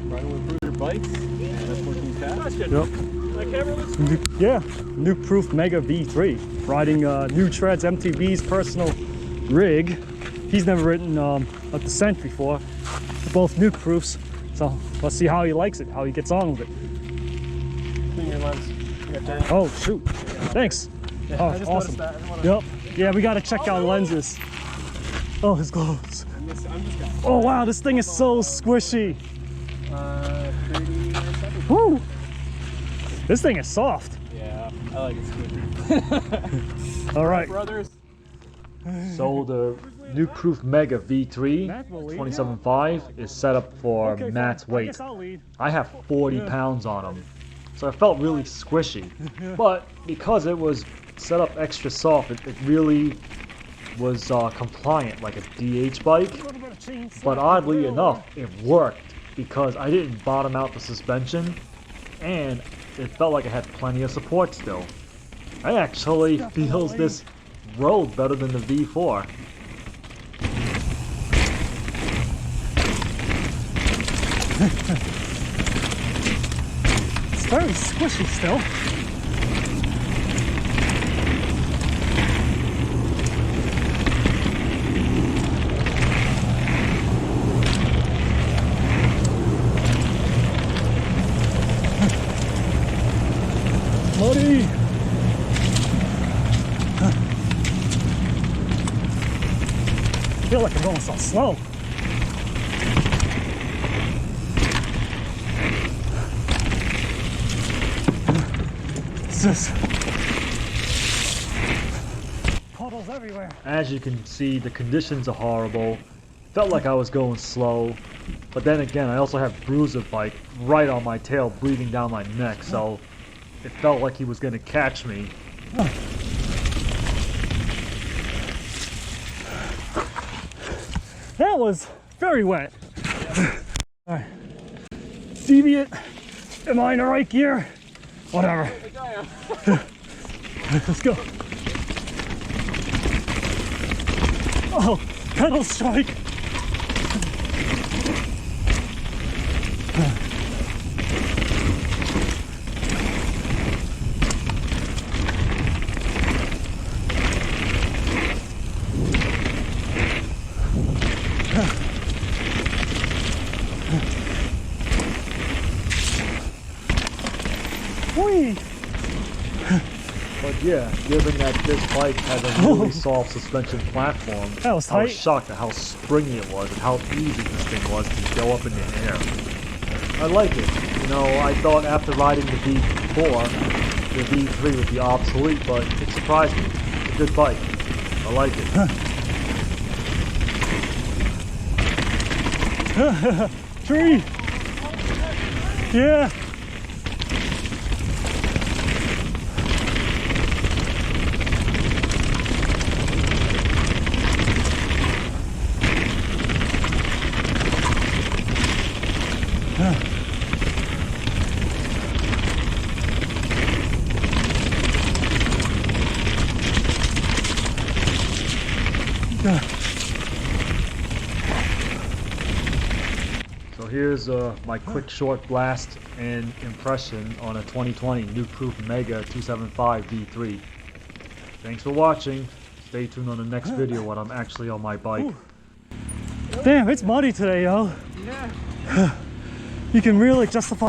Riding with Bruiser bikes, and that's working fast. Yep. My camera looks Yeah, Nukeproof Mega V3. Riding new Treadz MTV's personal rig. He's never ridden a Descent before. They're both Nukeproofs, so let's see how he likes it, how he gets on with it. clean your lens. You got Oh, shoot. Thanks. Yeah, Oh, I just awesome. noticed that. Yep. Yeah, we gotta check out lenses. Oh, his gloves. I'm just gonna... Oh, wow, this thing is so squishy. 30 seconds. Woo! This thing is soft. Yeah, I like it squishy. All right. Brothers. So the Nukeproof Mega V3 Matt will lead. 27.5 is set up for Okay, Matt's fine. I weight. guess I'll lead. I have 40 pounds on him, so it felt really squishy. But because it was set up extra soft, it really was compliant like a DH bike. But oddly enough, it worked because I didn't bottom out the suspension, and it felt like it had plenty of support still. I actually feels this rode better than the V4. It's very squishy still. Muddy! I feel like I'm going so slow. It's just puddles everywhere. As you can see, the conditions are horrible. Felt like I was going slow. But then again, I also have Bruiser bike right on my tail, breathing down my neck, so it felt like he was gonna catch me. That was very wet. Alright. Deviate. Am I in the right gear? Whatever. Let's go. Oh, pedal strike. Whee! But yeah, given that this bike has a really soft suspension platform, That was I was tight. shocked at how springy it was and how easy this thing was to go up in the air. I like it. You know, I thought after riding the V4, the V3 would be obsolete, but it surprised me. It's a good bike. I like it. Tree! Yeah! So here's my quick short blast and impression on a 2020 Nukeproof Mega 275 V3. Thanks for watching. Stay tuned on the next video when I'm actually on my bike. Damn, it's muddy today, yo. Yeah. You can really justify